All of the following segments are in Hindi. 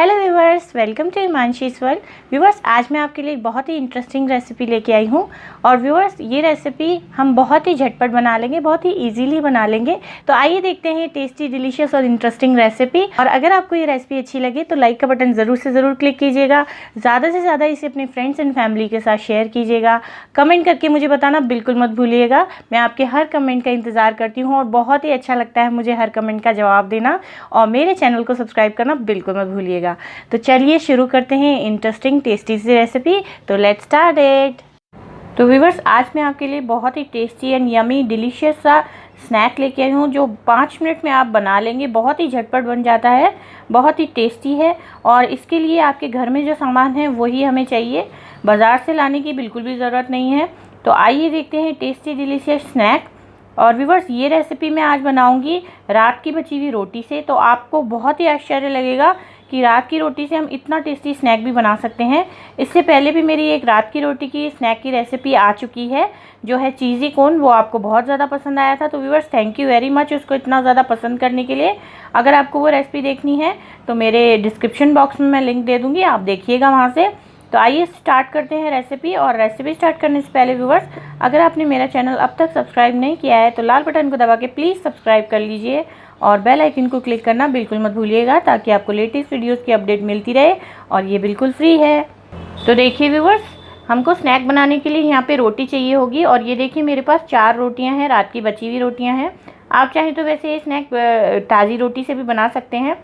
Hello viewers, welcome to Himanshi's world. Viewers, आज मैं आपके लिए एक बहुत ही इंटरेस्टिंग रेसिपी लेके आई हूँ। और व्यूवर्स, ये रेसिपी हम बहुत ही झटपट बना लेंगे, बहुत ही इजीली बना लेंगे। तो आइए देखते हैं टेस्टी, डिलीशियस और इंटरेस्टिंग रेसिपी। और अगर आपको ये रेसिपी अच्छी लगे तो लाइक का बटन ज़रूर से ज़रूर क्लिक कीजिएगा। ज़्यादा से ज़्यादा इसे अपने फ्रेंड्स एंड फैमिली के साथ शेयर कीजिएगा। कमेंट करके मुझे बताना बिल्कुल मत भूलिएगा। मैं आपके हर कमेंट का इंतज़ार करती हूँ और बहुत ही अच्छा लगता है मुझे हर कमेंट का जवाब देना। और मेरे चैनल को सब्सक्राइब करना बिल्कुल मत भूलिएगा। तो चलिए शुरू करते हैं इंटरेस्टिंग टेस्टी सी रेसिपी। तो लेट्स स्टार्ट इट। तो व्यूवर्स, आज मैं आपके लिए बहुत ही टेस्टी एंड यमी डिलीशियस सा स्नैक लेके आई हूँ जो 5 मिनट में आप बना लेंगे। बहुत ही झटपट बन जाता है, बहुत ही टेस्टी है। और इसके लिए आपके घर में जो सामान है वही हमें चाहिए, बाज़ार से लाने की बिल्कुल भी ज़रूरत नहीं है। तो आइए देखते हैं टेस्टी डिलीशियस स्नैक। और व्यूवर्स, ये रेसिपी मैं आज बनाऊंगी रात की बची हुई रोटी से। तो आपको बहुत ही आश्चर्य लगेगा कि रात की रोटी से हम इतना टेस्टी स्नैक भी बना सकते हैं। इससे पहले भी मेरी एक रात की रोटी की स्नैक की रेसिपी आ चुकी है जो है चीज़ी कोन। वो आपको बहुत ज़्यादा पसंद आया था। तो viewers, thank you very much उसको इतना ज़्यादा पसंद करने के लिए। अगर आपको वो रेसिपी देखनी है तो मेरे डिस्क्रिप्शन बॉक्स में मैं लिंक दे दूँगी, आप देखिएगा वहाँ से। तो आइए स्टार्ट करते हैं रेसिपी। और रेसिपी स्टार्ट करने से पहले व्यूवर्स, अगर आपने मेरा चैनल अब तक सब्सक्राइब नहीं किया है तो लाल बटन को दबा के प्लीज़ सब्सक्राइब कर लीजिए और बेल आइकन को क्लिक करना बिल्कुल मत भूलिएगा ताकि आपको लेटेस्ट वीडियोस की अपडेट मिलती रहे। और ये बिल्कुल फ्री है। तो देखिए व्यूवर्स, हमको स्नैक बनाने के लिए यहाँ पे रोटी चाहिए होगी। और ये देखिए मेरे पास 4 रोटियाँ हैं, रात की बची हुई रोटियाँ हैं। आप चाहें तो वैसे ये स्नैक ताज़ी रोटी से भी बना सकते हैं।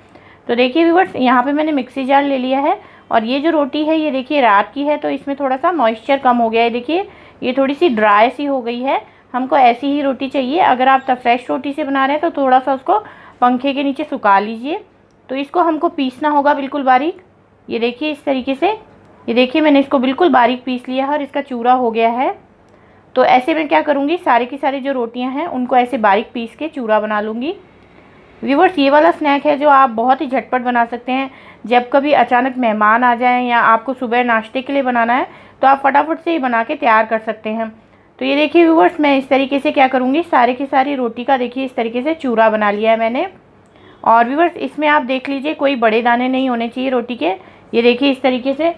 तो देखिए व्यूवर्स, यहाँ पे मैंने मिक्सी जार ले लिया है। और ये जो रोटी है ये देखिए रात की है तो इसमें थोड़ा सा मॉइस्चर कम हो गया है। देखिए ये थोड़ी सी ड्राई सी हो गई है। हमको ऐसी ही रोटी चाहिए। अगर आप फ्रेश रोटी से बना रहे हैं तो थोड़ा सा उसको पंखे के नीचे सुखा लीजिए। तो इसको हमको पीसना होगा बिल्कुल बारीक। ये देखिए इस तरीके से, ये देखिए मैंने इसको बिल्कुल बारीक पीस लिया है और इसका चूरा हो गया है। तो ऐसे में क्या करूँगी, सारी की सारी जो रोटियाँ हैं उनको ऐसे बारीक पीस के चूरा बना लूँगी। व्यूवर्स, ये वाला स्नैक है जो आप बहुत ही झटपट बना सकते हैं। जब कभी अचानक मेहमान आ जाएं या आपको सुबह नाश्ते के लिए बनाना है तो आप फटाफट से ही बना के तैयार कर सकते हैं। तो ये देखिए व्यूवर्स, मैं इस तरीके से क्या करूँगी, सारी की सारी रोटी का देखिए इस तरीके से चूरा बना लिया है मैंने। और व्यूवर्स, इसमें आप देख लीजिए कोई बड़े दाने नहीं होने चाहिए रोटी के। ये देखिए इस तरीके से।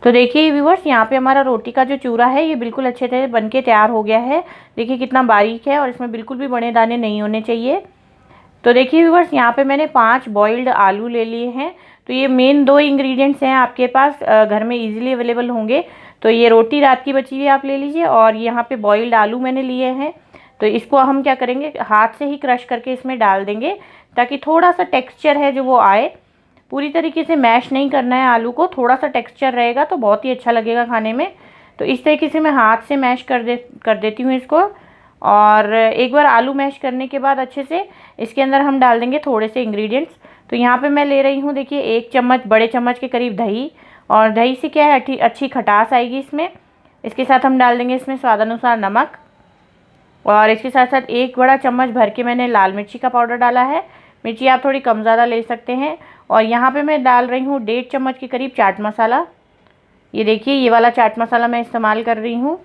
तो देखिए व्यूवर्स, यहाँ पे हमारा रोटी का जो चूरा है ये बिल्कुल अच्छे तरह बन के तैयार हो गया है। देखिए कितना बारीक है और इसमें बिल्कुल भी बड़े दाने नहीं होने चाहिए। तो देखिए व्यूवर्स, यहाँ पे मैंने 5 बॉइल्ड आलू ले लिए हैं। तो ये मेन 2 इंग्रेडिएंट्स हैं, आपके पास घर में इजीली अवेलेबल होंगे। तो ये रोटी रात की बची हुई आप ले लीजिए और यहाँ पे बॉइल्ड आलू मैंने लिए हैं। तो इसको हम क्या करेंगे, हाथ से ही क्रश करके इसमें डाल देंगे ताकि थोड़ा सा टेक्स्चर है जो वो आए। पूरी तरीके से मैश नहीं करना है आलू को, थोड़ा सा टेक्स्चर रहेगा तो बहुत ही अच्छा लगेगा खाने में। तो इस तरीके से मैं हाथ से मैश कर देती हूँ इसको। और एक बार आलू मैश करने के बाद अच्छे से इसके अंदर हम डाल देंगे थोड़े से इंग्रेडिएंट्स। तो यहाँ पे मैं ले रही हूँ देखिए 1 चम्मच, बड़े चम्मच के करीब दही। और दही से क्या है, अच्छी खटास आएगी इसमें। इसके साथ हम डाल देंगे इसमें स्वादानुसार नमक। और इसके साथ साथ 1 बड़ा चम्मच भर के मैंने लाल मिर्ची का पाउडर डाला है। मिर्ची आप थोड़ी कम ज़्यादा ले सकते हैं। और यहाँ पे मैं डाल रही हूँ 1.5 चम्मच के करीब चाट मसाला। ये देखिए ये वाला चाट मसाला मैं इस्तेमाल कर रही हूँ।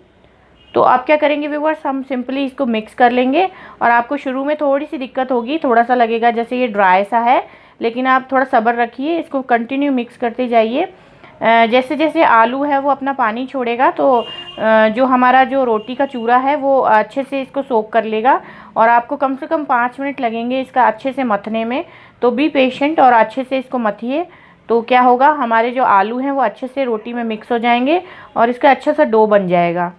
तो आप क्या करेंगे व्यूवर्स, हम सिंपली इसको मिक्स कर लेंगे। और आपको शुरू में थोड़ी सी दिक्कत होगी, थोड़ा सा लगेगा जैसे ये ड्राई सा है, लेकिन आप थोड़ा सब्र रखिए, इसको कंटिन्यू मिक्स करते जाइए। जैसे जैसे आलू है वो अपना पानी छोड़ेगा तो जो हमारा जो रोटी का चूरा है वो अच्छे से इसको सोक कर लेगा। और आपको कम से कम 5 मिनट लगेंगे इसका अच्छे से मथने में। तो बी पेशेंट और अच्छे से इसको मथिए। तो क्या होगा, हमारे जो आलू हैं वो अच्छे से रोटी में मिक्स हो जाएंगे और इसका अच्छा सा डो बन जाएगा।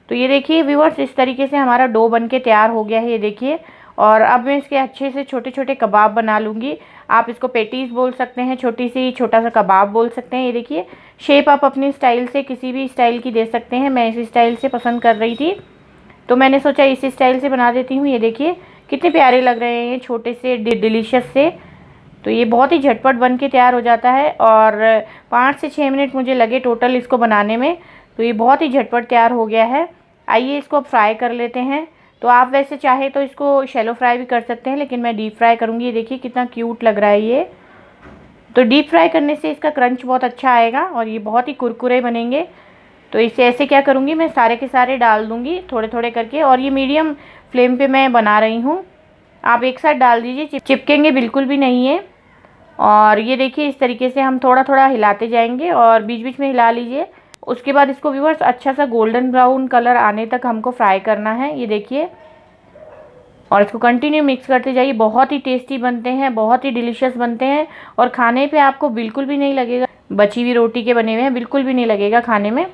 तो ये देखिए व्यूवर्स, इस तरीके से हमारा डो बन के तैयार हो गया है, ये देखिए। और अब मैं इसके अच्छे से छोटे छोटे कबाब बना लूँगी। आप इसको पेटीज बोल सकते हैं, छोटा सा कबाब बोल सकते हैं। ये देखिए शेप आप अपनी स्टाइल से किसी भी स्टाइल की दे सकते हैं। मैं इस स्टाइल से पसंद कर रही थी तो मैंने सोचा इस स्टाइल से बना देती हूँ। ये देखिए कितने प्यारे लग रहे हैं ये छोटे से डिलीशियस से। तो ये बहुत ही झटपट बन के तैयार हो जाता है और 5 से 6 मिनट मुझे लगे टोटल इसको बनाने में। तो ये बहुत ही झटपट तैयार हो गया है। आइए इसको अब फ्राई कर लेते हैं। तो आप वैसे चाहे तो इसको शैलो फ्राई भी कर सकते हैं, लेकिन मैं डीप फ्राई करूँगी। ये देखिए कितना क्यूट लग रहा है ये। तो डीप फ्राई करने से इसका क्रंच बहुत अच्छा आएगा और ये बहुत ही कुरकुरे बनेंगे। तो इसे ऐसे क्या करूँगी, मैं सारे के सारे डाल दूँगी थोड़े थोड़े करके। और ये मीडियम फ्लेम पे मैं बना रही हूँ। आप एक साथ डाल दीजिए, चिपकेंगे बिल्कुल भी नहीं है। और ये देखिए इस तरीके से हम थोड़ा थोड़ा हिलाते जाएंगे और बीच बीच में हिला लीजिए। उसके बाद इसको व्यूअर्स अच्छा सा गोल्डन ब्राउन कलर आने तक हमको फ्राई करना है, ये देखिए। और इसको कंटिन्यू मिक्स करते जाइए। बहुत ही टेस्टी बनते हैं, बहुत ही डिलीशियस बनते हैं और खाने पे आपको बिल्कुल भी नहीं लगेगा बची हुई रोटी के बने हुए हैं, बिल्कुल भी नहीं लगेगा खाने में।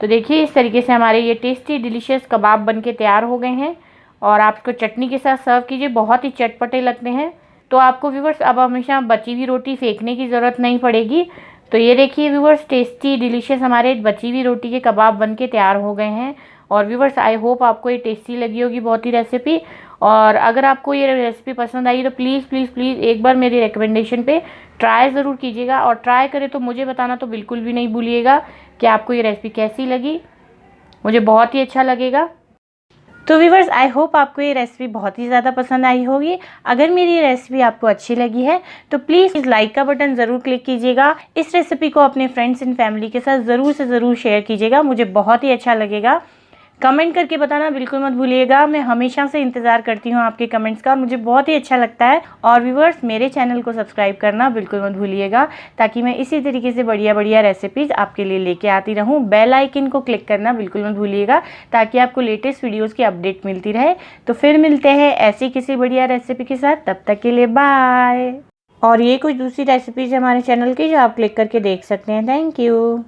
तो देखिए इस तरीके से हमारे ये टेस्टी डिलीशियस कबाब बन के तैयार हो गए हैं और आप इसको चटनी के साथ सर्व कीजिए, बहुत ही चटपटे लगते हैं। तो आपको व्यूअर्स अब हमेशा बची हुई रोटी फेंकने की ज़रूरत नहीं पड़ेगी। तो ये देखिए व्यूअर्स टेस्टी डिलीशियस हमारे बची हुई रोटी के कबाब बन के तैयार हो गए हैं। और व्यूअर्स आई होप आपको ये टेस्टी लगी होगी बहुत ही रेसिपी। और अगर आपको ये रेसिपी पसंद आई तो प्लीज़ प्लीज़ प्लीज़ एक बार मेरी रिकमेंडेशन पे ट्राई ज़रूर कीजिएगा और ट्राई करें तो मुझे बताना तो बिल्कुल भी नहीं भूलिएगा कि आपको ये रेसिपी कैसी लगी, मुझे बहुत ही अच्छा लगेगा। तो व्यूवर्स आई होप आपको ये रेसिपी बहुत ही ज़्यादा पसंद आई होगी। अगर मेरी ये रेसिपी आपको अच्छी लगी है तो प्लीज़ इस लाइक का बटन ज़रूर क्लिक कीजिएगा। इस रेसिपी को अपने फ्रेंड्स एंड फैमिली के साथ ज़रूर से ज़रूर शेयर कीजिएगा, मुझे बहुत ही अच्छा लगेगा। कमेंट करके बताना बिल्कुल मत भूलिएगा, मैं हमेशा से इंतज़ार करती हूँ आपके कमेंट्स का, मुझे बहुत ही अच्छा लगता है। और व्यूवर्स मेरे चैनल को सब्सक्राइब करना बिल्कुल मत भूलिएगा ताकि मैं इसी तरीके से बढ़िया बढ़िया रेसिपीज़ आपके लिए लेके आती रहूँ। बेल आइकन को क्लिक करना बिल्कुल मत भूलिएगा ताकि आपको लेटेस्ट वीडियोज़ की अपडेट मिलती रहे। तो फिर मिलते हैं ऐसी किसी बढ़िया रेसिपी के साथ, तब तक के लिए बाय। और ये कुछ दूसरी रेसिपीज़ हमारे चैनल की जो आप क्लिक करके देख सकते हैं। Thank you.